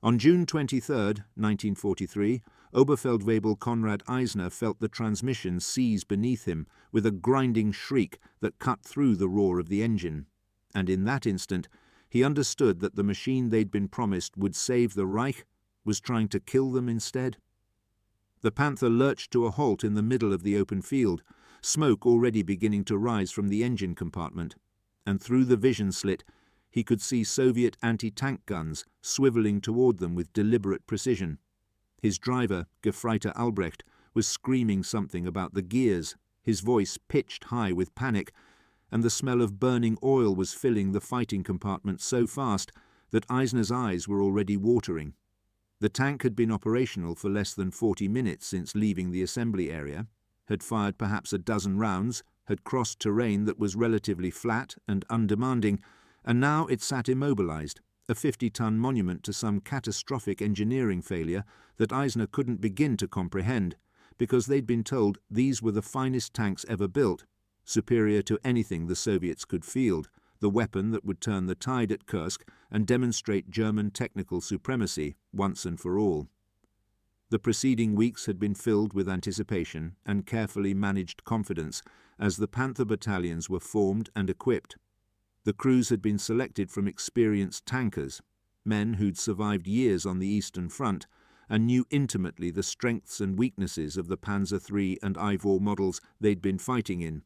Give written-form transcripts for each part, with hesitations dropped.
On June 23, 1943, Oberfeldwebel Konrad Eisner felt the transmission seize beneath him with a grinding shriek that cut through the roar of the engine, and in that instant he understood that the machine they'd been promised would save the Reich was trying to kill them instead. The Panther lurched to a halt in the middle of the open field, smoke already beginning to rise from the engine compartment, and through the vision slit he could see Soviet anti-tank guns swiveling toward them with deliberate precision. His driver, Gefreiter Albrecht, was screaming something about the gears, his voice pitched high with panic, and the smell of burning oil was filling the fighting compartment so fast that Eisner's eyes were already watering. The tank had been operational for less than 40 minutes since leaving the assembly area, had fired perhaps a dozen rounds, had crossed terrain that was relatively flat and undemanding, and now it sat immobilized, a 50-ton monument to some catastrophic engineering failure that Eisner couldn't begin to comprehend, because they'd been told these were the finest tanks ever built, superior to anything the Soviets could field, the weapon that would turn the tide at Kursk and demonstrate German technical supremacy once and for all. The preceding weeks had been filled with anticipation and carefully managed confidence as the Panther battalions were formed and equipped. The crews had been selected from experienced tankers, men who'd survived years on the Eastern Front and knew intimately the strengths and weaknesses of the Panzer III and Ivor models they'd been fighting in.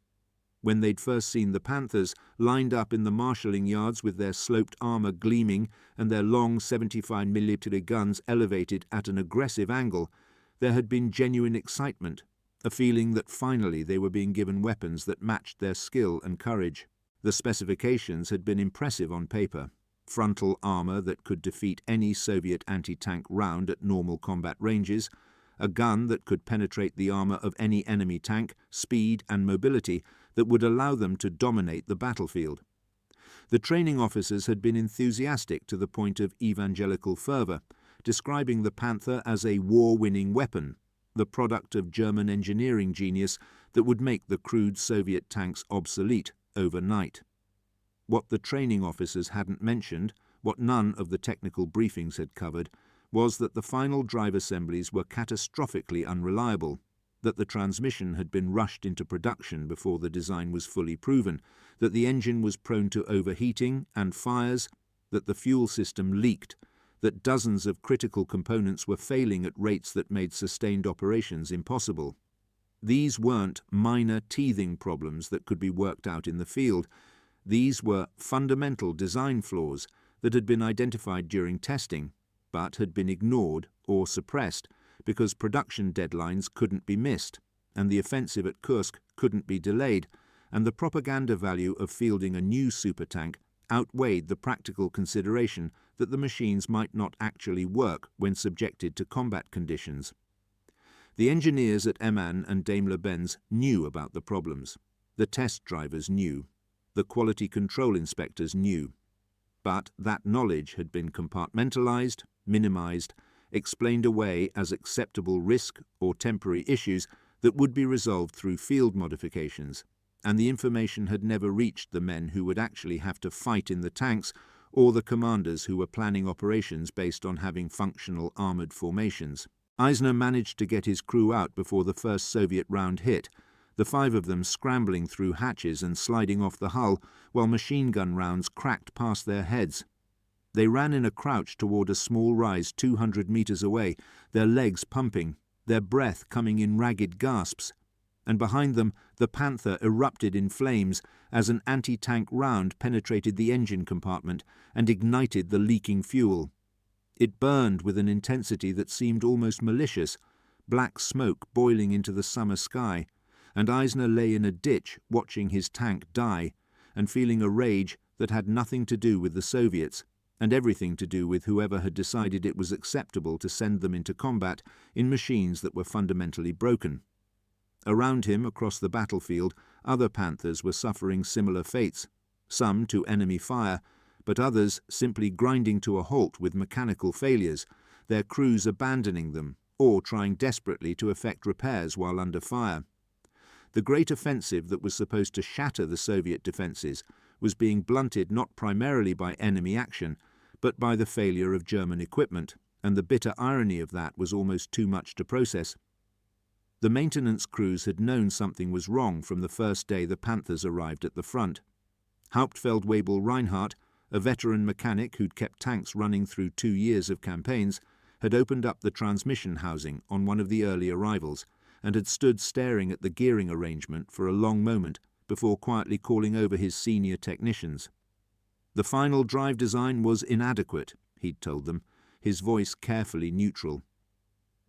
When they'd first seen the Panthers lined up in the marshalling yards with their sloped armour gleaming and their long 75mm guns elevated at an aggressive angle, there had been genuine excitement, a feeling that finally they were being given weapons that matched their skill and courage. The specifications had been impressive on paper. Frontal armour that could defeat any Soviet anti-tank round at normal combat ranges, a gun that could penetrate the armour of any enemy tank, speed and mobility that would allow them to dominate the battlefield. The training officers had been enthusiastic to the point of evangelical fervour, describing the Panther as a war-winning weapon, the product of German engineering genius that would make the crude Soviet tanks obsolete overnight. What the training officers hadn't mentioned, what none of the technical briefings had covered, was that the final drive assemblies were catastrophically unreliable, that the transmission had been rushed into production before the design was fully proven, that the engine was prone to overheating and fires, that the fuel system leaked, that dozens of critical components were failing at rates that made sustained operations impossible. These weren't minor teething problems that could be worked out in the field. These were fundamental design flaws that had been identified during testing, but had been ignored or suppressed because production deadlines couldn't be missed, and the offensive at Kursk couldn't be delayed, and the propaganda value of fielding a new supertank outweighed the practical consideration that the machines might not actually work when subjected to combat conditions. The engineers at MAN and Daimler-Benz knew about the problems. The test drivers knew. The quality control inspectors knew. But that knowledge had been compartmentalized, minimized, explained away as acceptable risk or temporary issues that would be resolved through field modifications, and the information had never reached the men who would actually have to fight in the tanks or the commanders who were planning operations based on having functional armoured formations. Eisner managed to get his crew out before the first Soviet round hit, the 5 of them scrambling through hatches and sliding off the hull while machine gun rounds cracked past their heads. They ran in a crouch toward a small rise 200 meters away, their legs pumping, their breath coming in ragged gasps, and behind them the Panther erupted in flames as an anti-tank round penetrated the engine compartment and ignited the leaking fuel. It burned with an intensity that seemed almost malicious, black smoke boiling into the summer sky, and Eisner lay in a ditch watching his tank die and feeling a rage that had nothing to do with the Soviets and everything to do with whoever had decided it was acceptable to send them into combat in machines that were fundamentally broken. Around him, across the battlefield, other Panthers were suffering similar fates, some to enemy fire, but others simply grinding to a halt with mechanical failures, their crews abandoning them or trying desperately to effect repairs while under fire. The great offensive that was supposed to shatter the Soviet defences was being blunted not primarily by enemy action, but by the failure of German equipment, and the bitter irony of that was almost too much to process. The maintenance crews had known something was wrong from the first day the Panthers arrived at the front. Hauptfeldwebel Reinhardt, a veteran mechanic who'd kept tanks running through 2 years of campaigns, had opened up the transmission housing on one of the early arrivals and had stood staring at the gearing arrangement for a long moment before quietly calling over his senior technicians. The final drive design was inadequate, he'd told them, his voice carefully neutral.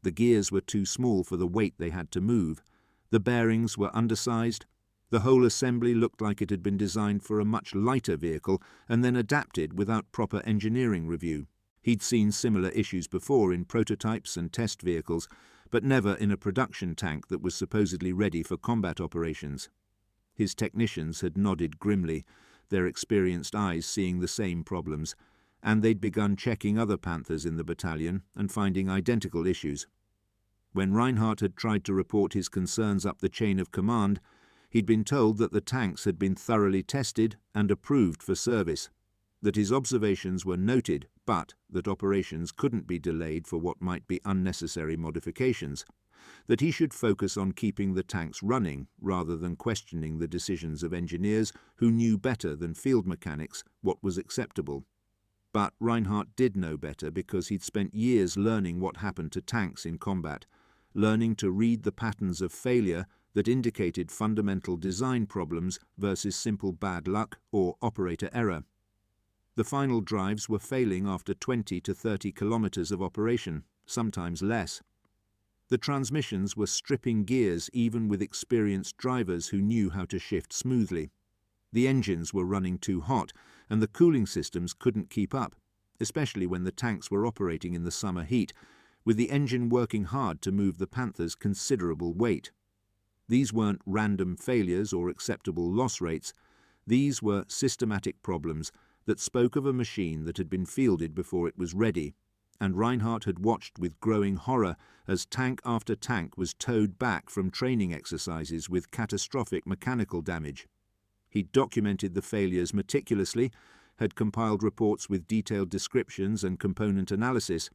The gears were too small for the weight they had to move. The bearings were undersized. The whole assembly looked like it had been designed for a much lighter vehicle and then adapted without proper engineering review. He'd seen similar issues before in prototypes and test vehicles, but never in a production tank that was supposedly ready for combat operations. His technicians had nodded grimly, their experienced eyes seeing the same problems, and they'd begun checking other Panthers in the battalion and finding identical issues. When Reinhardt had tried to report his concerns up the chain of command, he'd been told that the tanks had been thoroughly tested and approved for service, that his observations were noted, but that operations couldn't be delayed for what might be unnecessary modifications, that he should focus on keeping the tanks running rather than questioning the decisions of engineers who knew better than field mechanics what was acceptable. But Reinhardt did know better because he'd spent years learning what happened to tanks in combat, learning to read the patterns of failure that indicated fundamental design problems versus simple bad luck or operator error. The final drives were failing after 20 to 30 kilometers of operation, sometimes less. The transmissions were stripping gears even with experienced drivers who knew how to shift smoothly. The engines were running too hot, and the cooling systems couldn't keep up, especially when the tanks were operating in the summer heat, with the engine working hard to move the Panther's considerable weight. These weren't random failures or acceptable loss rates. These were systematic problems that spoke of a machine that had been fielded before it was ready, and Reinhardt had watched with growing horror as tank after tank was towed back from training exercises with catastrophic mechanical damage. He'd documented the failures meticulously, had compiled reports with detailed descriptions and component analysis,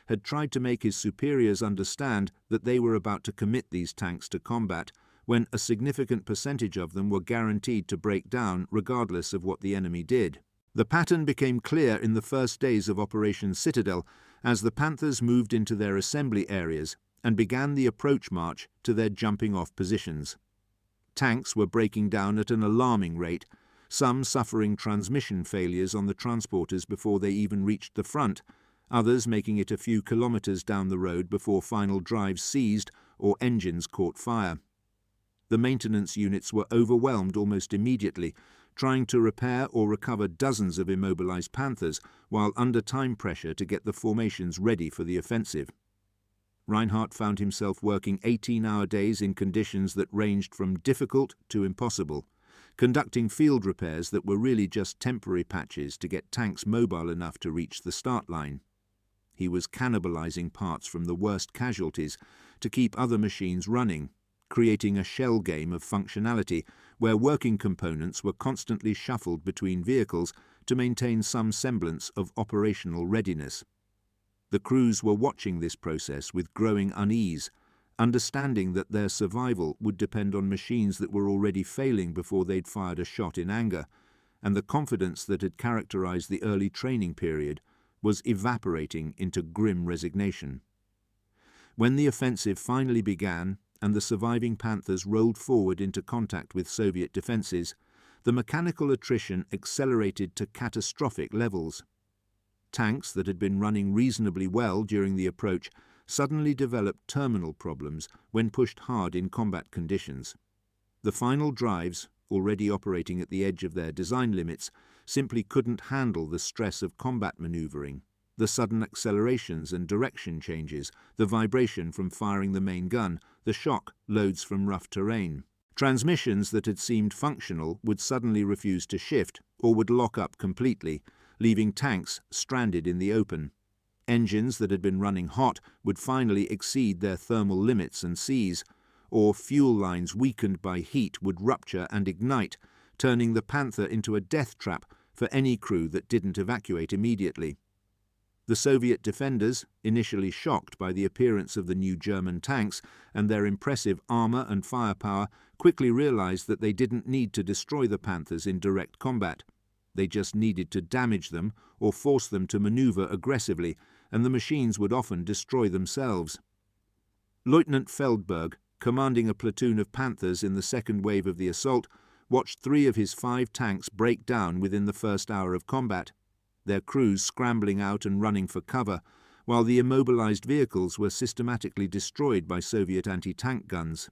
had tried to make his superiors understand that they were about to commit these tanks to combat when a significant percentage of them were guaranteed to break down regardless of what the enemy did. The pattern became clear in the first days of Operation Citadel as the Panthers moved into their assembly areas and began the approach march to their jumping-off positions. Tanks were breaking down at an alarming rate, some suffering transmission failures on the transporters before they even reached the front, others making it a few kilometers down the road before final drives seized or engines caught fire. The maintenance units were overwhelmed almost immediately, trying to repair or recover dozens of immobilized Panthers while under time pressure to get the formations ready for the offensive. Reinhardt found himself working 18-hour days in conditions that ranged from difficult to impossible, conducting field repairs that were really just temporary patches to get tanks mobile enough to reach the start line. He was cannibalizing parts from the worst casualties to keep other machines running, creating a shell game of functionality where working components were constantly shuffled between vehicles to maintain some semblance of operational readiness. The crews were watching this process with growing unease, understanding that their survival would depend on machines that were already failing before they'd fired a shot in anger, and the confidence that had characterized the early training period was evaporating into grim resignation. When the offensive finally began and the surviving Panthers rolled forward into contact with Soviet defenses, the mechanical attrition accelerated to catastrophic levels. Tanks that had been running reasonably well during the approach suddenly developed terminal problems when pushed hard in combat conditions. The final drives, already operating at the edge of their design limits, simply couldn't handle the stress of combat maneuvering, the sudden accelerations and direction changes, the vibration from firing the main gun, the shock loads from rough terrain. Transmissions that had seemed functional would suddenly refuse to shift or would lock up completely, leaving tanks stranded in the open. Engines that had been running hot would finally exceed their thermal limits and seize, or fuel lines weakened by heat would rupture and ignite, turning the Panther into a death trap for any crew that didn't evacuate immediately. The Soviet defenders, initially shocked by the appearance of the new German tanks and their impressive armor and firepower, quickly realized that they didn't need to destroy the Panthers in direct combat. They just needed to damage them or force them to maneuver aggressively, and the machines would often destroy themselves. Lieutenant Feldberg, commanding a platoon of Panthers in the second wave of the assault, watched 3 of his 5 tanks break down within the first hour of combat, their crews scrambling out and running for cover, while the immobilized vehicles were systematically destroyed by Soviet anti-tank guns.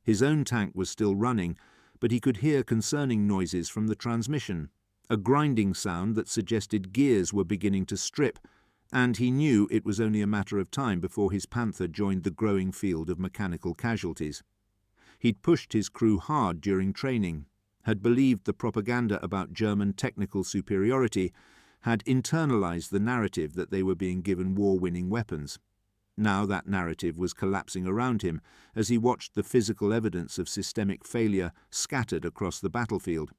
His own tank was still running, but he could hear concerning noises from the transmission, a grinding sound that suggested gears were beginning to strip, and he knew it was only a matter of time before his Panther joined the growing field of mechanical casualties. He'd pushed his crew hard during training, had believed the propaganda about German technical superiority, had internalized the narrative that they were being given war-winning weapons. Now that narrative was collapsing around him as he watched the physical evidence of systemic failure scattered across the battlefield.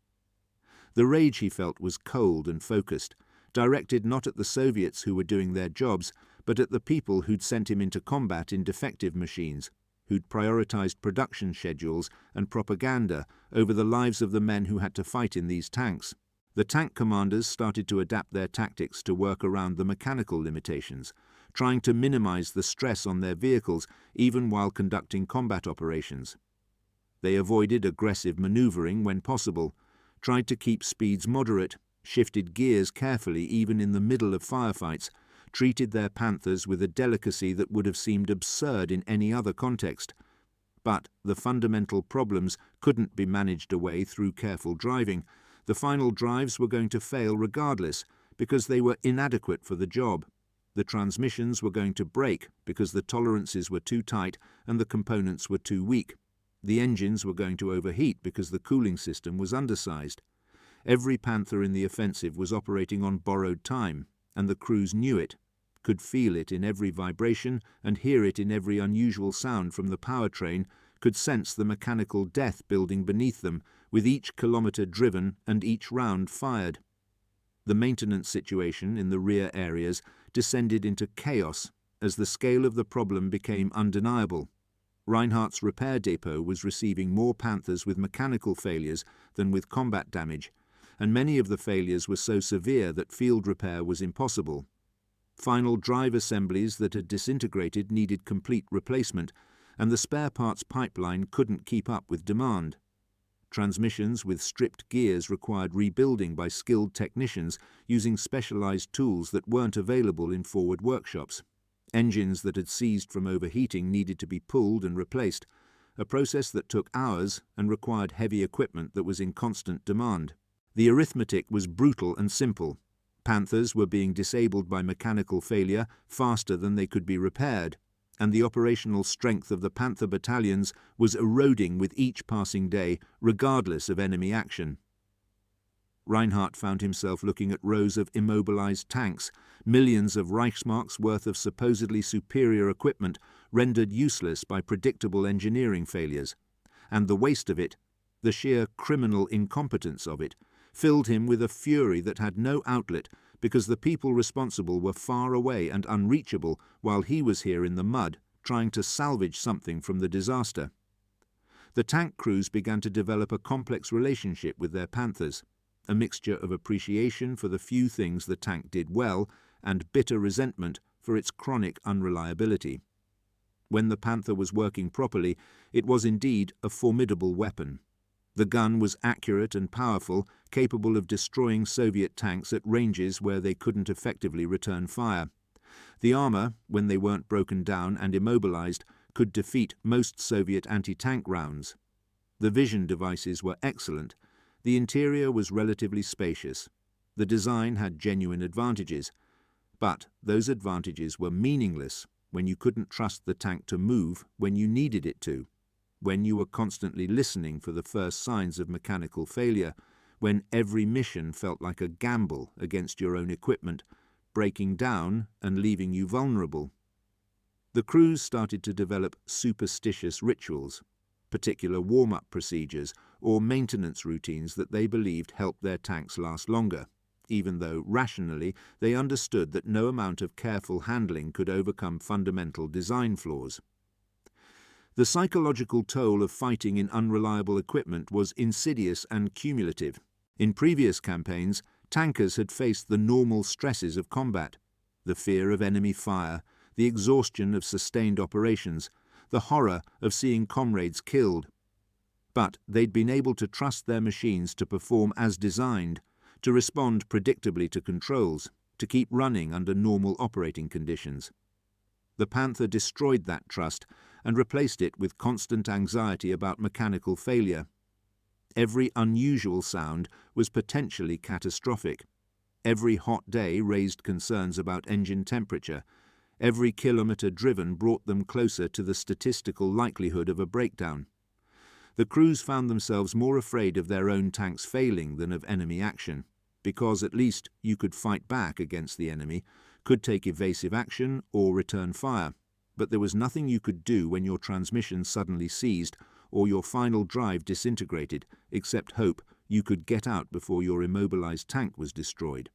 The rage he felt was cold and focused, directed not at the Soviets who were doing their jobs, but at the people who'd sent him into combat in defective machines, who'd prioritized production schedules and propaganda over the lives of the men who had to fight in these tanks. The tank commanders started to adapt their tactics to work around the mechanical limitations, trying to minimize the stress on their vehicles even while conducting combat operations. They avoided aggressive maneuvering when possible, tried to keep speeds moderate, shifted gears carefully even in the middle of firefights, treated their Panthers with a delicacy that would have seemed absurd in any other context. But the fundamental problems couldn't be managed away through careful driving. The final drives were going to fail regardless because they were inadequate for the job. The transmissions were going to break because the tolerances were too tight and the components were too weak. The engines were going to overheat because the cooling system was undersized. Every Panther in the offensive was operating on borrowed time, and the crews knew it, could feel it in every vibration and hear it in every unusual sound from the powertrain, could sense the mechanical death building beneath them, with each kilometre driven and each round fired. The maintenance situation in the rear areas descended into chaos as the scale of the problem became undeniable. Reinhardt's repair depot was receiving more Panthers with mechanical failures than with combat damage, and many of the failures were so severe that field repair was impossible. Final drive assemblies that had disintegrated needed complete replacement, and the spare parts pipeline couldn't keep up with demand. Transmissions with stripped gears required rebuilding by skilled technicians using specialized tools that weren't available in forward workshops. Engines that had seized from overheating needed to be pulled and replaced, a process that took hours and required heavy equipment that was in constant demand. The arithmetic was brutal and simple. Panthers were being disabled by mechanical failure faster than they could be repaired, and the operational strength of the Panther battalions was eroding with each passing day, regardless of enemy action. Reinhardt found himself looking at rows of immobilized tanks, millions of Reichsmarks worth of supposedly superior equipment rendered useless by predictable engineering failures, and the waste of it, the sheer criminal incompetence of it, filled him with a fury that had no outlet because the people responsible were far away and unreachable while he was here in the mud trying to salvage something from the disaster. The tank crews began to develop a complex relationship with their Panthers, a mixture of appreciation for the few things the tank did well and bitter resentment for its chronic unreliability. When the Panther was working properly, it was indeed a formidable weapon. The gun was accurate and powerful, capable of destroying Soviet tanks at ranges where they couldn't effectively return fire. The armor, when they weren't broken down and immobilized, could defeat most Soviet anti-tank rounds. The vision devices were excellent. The interior was relatively spacious. The design had genuine advantages. But those advantages were meaningless when you couldn't trust the tank to move when you needed it to, when you were constantly listening for the first signs of mechanical failure, when every mission felt like a gamble against your own equipment, breaking down and leaving you vulnerable. The crews started to develop superstitious rituals, particular warm-up procedures or maintenance routines that they believed helped their tanks last longer, even though rationally they understood that no amount of careful handling could overcome fundamental design flaws. The psychological toll of fighting in unreliable equipment was insidious and cumulative. In previous campaigns, tankers had faced the normal stresses of combat: the fear of enemy fire, the exhaustion of sustained operations, the horror of seeing comrades killed. But they'd been able to trust their machines to perform as designed, to respond predictably to controls, to keep running under normal operating conditions. The Panther destroyed that trust and replaced it with constant anxiety about mechanical failure. Every unusual sound was potentially catastrophic. Every hot day raised concerns about engine temperature. Every kilometre driven brought them closer to the statistical likelihood of a breakdown. The crews found themselves more afraid of their own tanks failing than of enemy action, because at least you could fight back against the enemy, could take evasive action or return fire, but there was nothing you could do when your transmission suddenly seized or your final drive disintegrated, except hope you could get out before your immobilized tank was destroyed.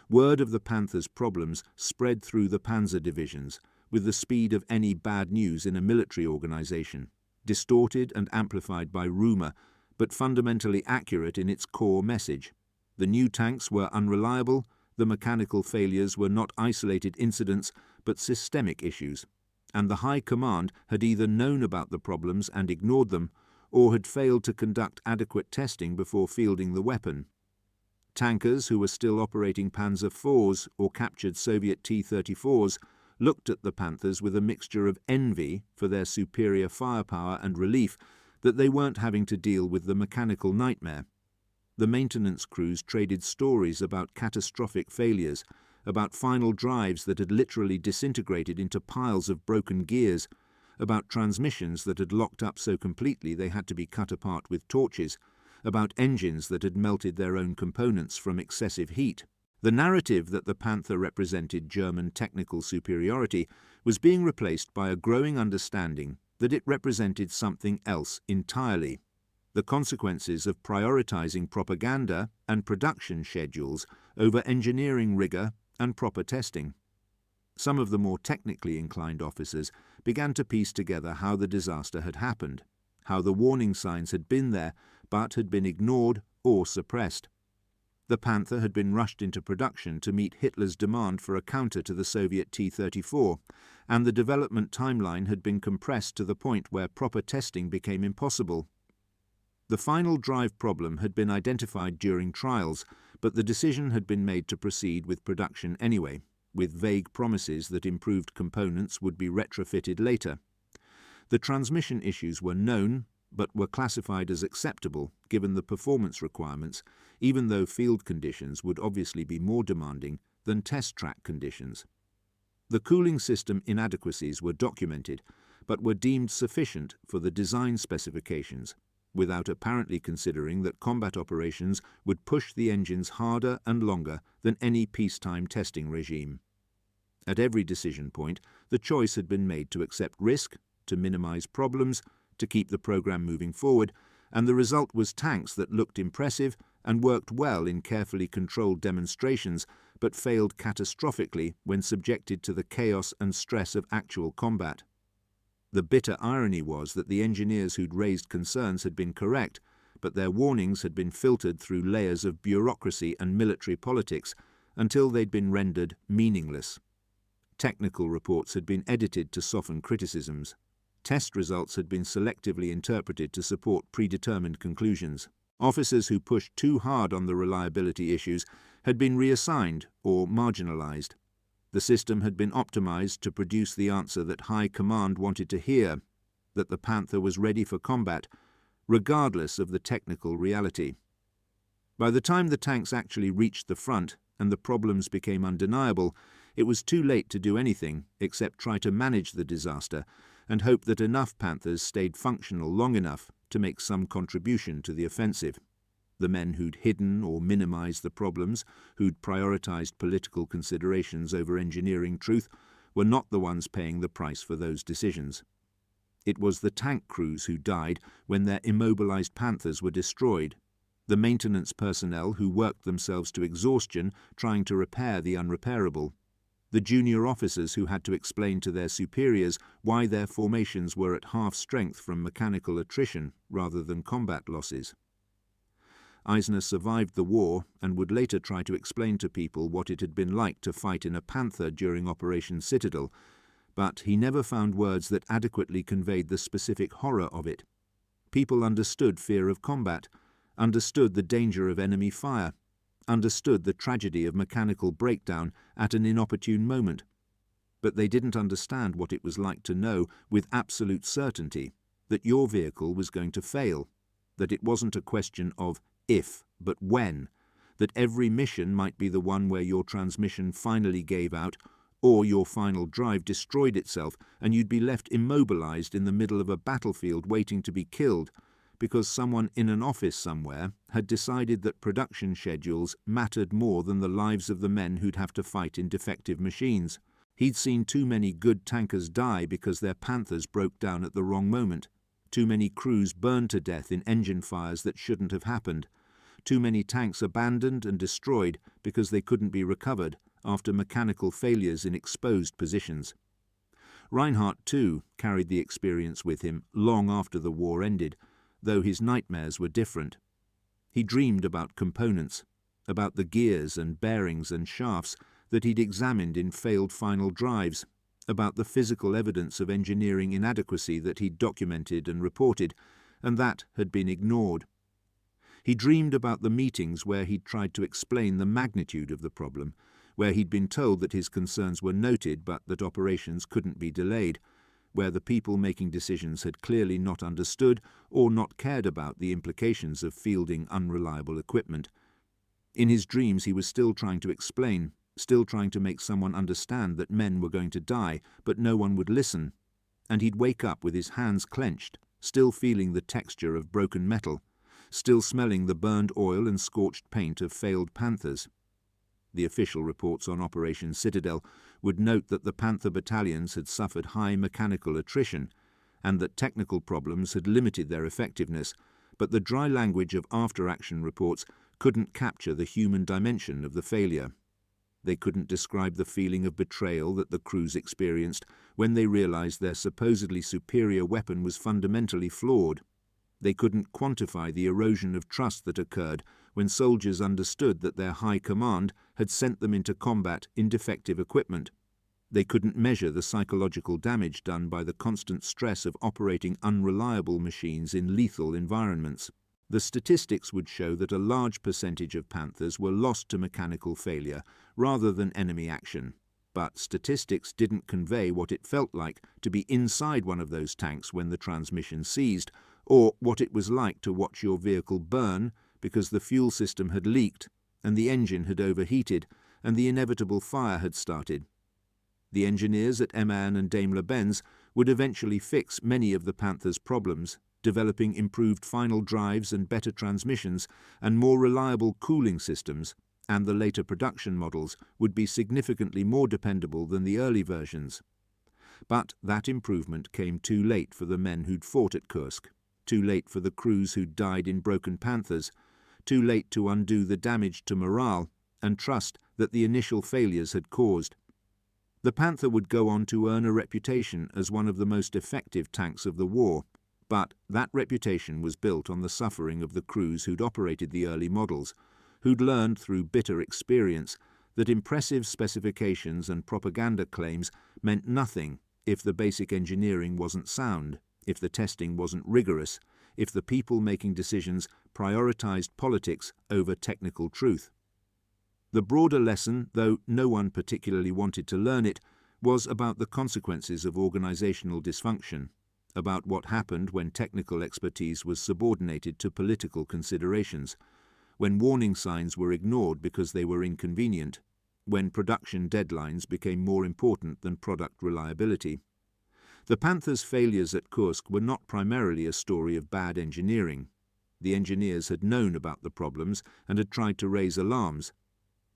Word of the Panther's problems spread through the Panzer divisions with the speed of any bad news in a military organization, distorted and amplified by rumor, but fundamentally accurate in its core message. The new tanks were unreliable, the mechanical failures were not isolated incidents but systemic issues, and the High Command had either known about the problems and ignored them, or had failed to conduct adequate testing before fielding the weapon. Tankers who were still operating Panzer IVs or captured Soviet T-34s looked at the Panthers with a mixture of envy for their superior firepower and relief that they weren't having to deal with the mechanical nightmare. The maintenance crews traded stories about catastrophic failures, about final drives that had literally disintegrated into piles of broken gears, about transmissions that had locked up so completely they had to be cut apart with torches, about engines that had melted their own components from excessive heat. The narrative that the Panther represented German technical superiority was being replaced by a growing understanding that it represented something else entirely: the consequences of prioritizing propaganda and production schedules over engineering rigor and proper testing. Some of the more technically inclined officers began to piece together how the disaster had happened, how the warning signs had been there but had been ignored or suppressed. The Panther had been rushed into production to meet Hitler's demand for a counter to the Soviet T-34, and the development timeline had been compressed to the point where proper testing became impossible. The final drive problem had been identified during trials, but the decision had been made to proceed with production anyway, with vague promises that improved components would be retrofitted later. The transmission issues were known, but were classified as acceptable given the performance requirements, even though field conditions would obviously be more demanding than test track conditions. The cooling system inadequacies were documented, but were deemed sufficient for the design specifications, without apparently considering that combat operations would push the engines harder and longer than any peacetime testing regime. At every decision point, the choice had been made to accept risk, to minimize problems, to keep the program moving forward, and the result was tanks that looked impressive and worked well in carefully controlled demonstrations, but failed catastrophically when subjected to the chaos and stress of actual combat. The bitter irony was that the engineers who'd raised concerns had been correct, but their warnings had been filtered through layers of bureaucracy and military politics until they'd been rendered meaningless. Technical reports had been edited to soften criticisms. Test results had been selectively interpreted to support predetermined conclusions. Officers who pushed too hard on the reliability issues had been reassigned or marginalized. The system had been optimized to produce the answer that High Command wanted to hear, that the Panther was ready for combat, regardless of the technical reality. By the time the tanks actually reached the front and the problems became undeniable, it was too late to do anything except try to manage the disaster and hope that enough Panthers stayed functional long enough to make some contribution to the offensive. The men who'd hidden or minimized the problems, who'd prioritized political considerations over engineering truth, were not the ones paying the price for those decisions. It was the tank crews who died when their immobilized Panthers were destroyed. the maintenance personnel who worked themselves to exhaustion trying to repair the unrepairable, the junior officers who had to explain to their superiors why their formations were at half strength from mechanical attrition rather than combat losses. Eisner survived the war and would later try to explain to people what it had been like to fight in a Panther during Operation Citadel, but he never found words that adequately conveyed the specific horror of it. People understood fear of combat, understood the danger of enemy fire, understood the tragedy of mechanical breakdown at an inopportune moment, but they didn't understand what it was like to know with absolute certainty that your vehicle was going to fail, that it wasn't a question of if, but when, that every mission might be the one where your transmission finally gave out or your final drive destroyed itself and you'd be left immobilized in the middle of a battlefield waiting to be killed because someone in an office somewhere had decided that production schedules mattered more than the lives of the men who'd have to fight in defective machines. He'd seen too many good tankers die because their Panthers broke down at the wrong moment, too many crews burned to death in engine fires that shouldn't have happened, too many tanks abandoned and destroyed because they couldn't be recovered after mechanical failures in exposed positions. Reinhardt, too, carried the experience with him long after the war ended, though his nightmares were different. He dreamed about components, about the gears and bearings and shafts that he'd examined in failed final drives, about the physical evidence of engineering inadequacy that he'd documented and reported, and that had been ignored. He dreamed about the meetings where he'd tried to explain the magnitude of the problem, where he'd been told that his concerns were noted but that operations couldn't be delayed, where the people making decisions had clearly not understood or not cared about the implications of fielding unreliable equipment. In his dreams he was still trying to explain, still trying to make someone understand that men were going to die, but no one would listen, and he'd wake up with his hands clenched, still feeling the texture of broken metal, still smelling the burned oil and scorched paint of failed Panthers. The official reports on Operation Citadel would note that the Panther battalions had suffered high mechanical attrition and that technical problems had limited their effectiveness, but the dry language of after-action reports couldn't capture the human dimension of the failure. They couldn't describe the feeling of betrayal that the crews experienced when they realized their supposedly superior weapon was fundamentally flawed. They couldn't quantify the erosion of trust that occurred when soldiers understood that their high command had sent them into combat in defective equipment. They couldn't measure the psychological damage done by the constant stress of operating unreliable machines in lethal environments. The statistics would show that a large percentage of Panthers were lost to mechanical failure rather than enemy action. But statistics didn't convey what it felt like to be inside one of those tanks when the transmission seized, or what it was like to watch your vehicle burn because the fuel system had leaked and the engine had overheated and the inevitable fire had started. The engineers at MAN and Daimler-Benz would eventually fix many of the Panther's problems, developing improved final drives and better transmissions and more reliable cooling systems, and the later production models would be significantly more dependable than the early versions. But that improvement came too late for the men who'd fought at Kursk, too late for the crews who'd died in broken Panthers, too late to undo the damage to morale and trust that the initial failures had caused. The Panther would go on to earn a reputation as one of the most effective tanks of the war, but that reputation was built on the suffering of the crews who'd operated the early models, who'd learned through bitter experience that impressive specifications and propaganda claims meant nothing if the basic engineering wasn't sound, if the testing wasn't rigorous, if the people making decisions prioritized politics over technical truth. The broader lesson, though no one particularly wanted to learn it, was about the consequences of organizational dysfunction, about what happened when technical expertise was subordinated to political considerations, when warning signs were ignored because they were inconvenient, when production deadlines became more important than product reliability. The Panther's failures at Kursk were not primarily a story of bad engineering. The engineers had known about the problems and had tried to raise alarms.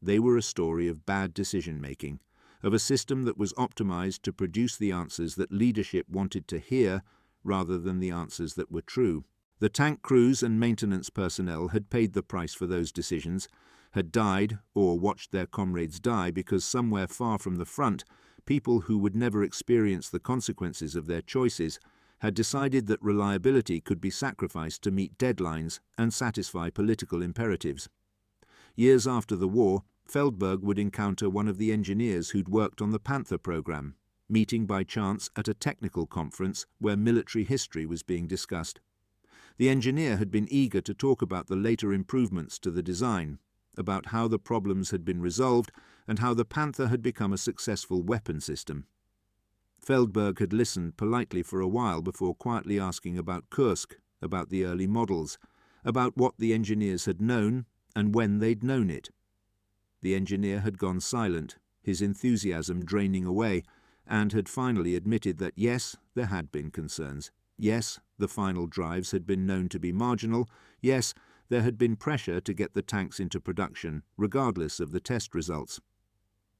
They were a story of bad decision-making, of a system that was optimized to produce the answers that leadership wanted to hear rather than the answers that were true. The tank crews and maintenance personnel had paid the price for those decisions, had died or watched their comrades die because somewhere far from the front, people who would never experience the consequences of their choices had decided that reliability could be sacrificed to meet deadlines and satisfy political imperatives. Years after the war, Feldberg would encounter one of the engineers who'd worked on the Panther program, meeting by chance at a technical conference where military history was being discussed. The engineer had been eager to talk about the later improvements to the design, about how the problems had been resolved and how the Panther had become a successful weapon system. Feldberg had listened politely for a while before quietly asking about Kursk, about the early models, about what the engineers had known and when they'd known it. The engineer had gone silent, his enthusiasm draining away, and had finally admitted that yes, there had been concerns. Yes, the final drives had been known to be marginal. Yes, there had been pressure to get the tanks into production, regardless of the test results.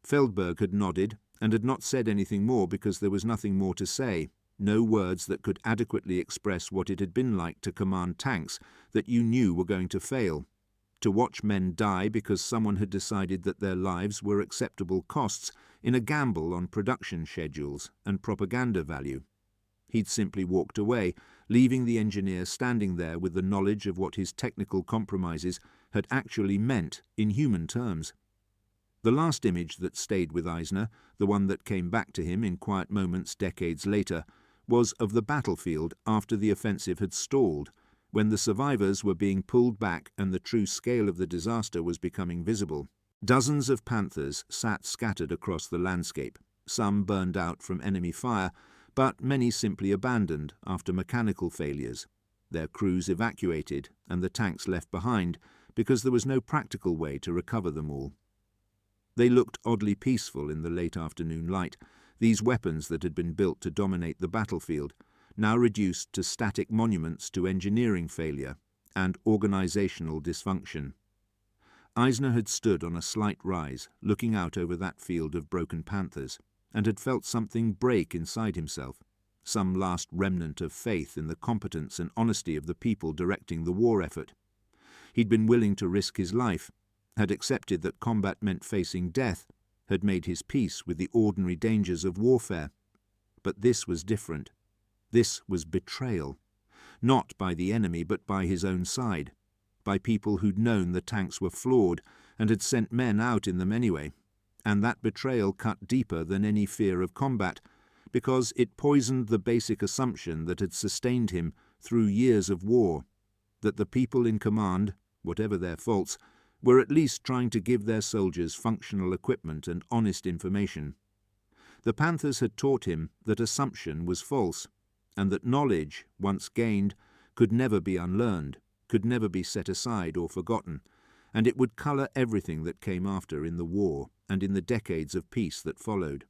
Feldberg had nodded and had not said anything more because there was nothing more to say, no words that could adequately express what it had been like to command tanks that you knew were going to fail, to watch men die because someone had decided that their lives were acceptable costs in a gamble on production schedules and propaganda value. He'd simply walked away, leaving the engineer standing there with the knowledge of what his technical compromises had actually meant in human terms. The last image that stayed with Eisner, the one that came back to him in quiet moments decades later, was of the battlefield after the offensive had stalled, when the survivors were being pulled back and the true scale of the disaster was becoming visible. Dozens of Panthers sat scattered across the landscape, some burned out from enemy fire, but many simply abandoned after mechanical failures, their crews evacuated and the tanks left behind because there was no practical way to recover them all. They looked oddly peaceful in the late afternoon light, these weapons that had been built to dominate the battlefield, now reduced to static monuments to engineering failure and organizational dysfunction. Eisner had stood on a slight rise, looking out over that field of broken Panthers, and had felt something break inside himself, some last remnant of faith in the competence and honesty of the people directing the war effort. He'd been willing to risk his life, had accepted that combat meant facing death, had made his peace with the ordinary dangers of warfare. But this was different. This was betrayal, not by the enemy but by his own side, by people who'd known the tanks were flawed and had sent men out in them anyway. And that betrayal cut deeper than any fear of combat, because it poisoned the basic assumption that had sustained him through years of war, that the people in command, whatever their faults, were at least trying to give their soldiers functional equipment and honest information. The Panthers had taught him that assumption was false, and that knowledge, once gained, could never be unlearned, could never be set aside or forgotten, and it would colour everything that came after in the war and in the decades of peace that followed.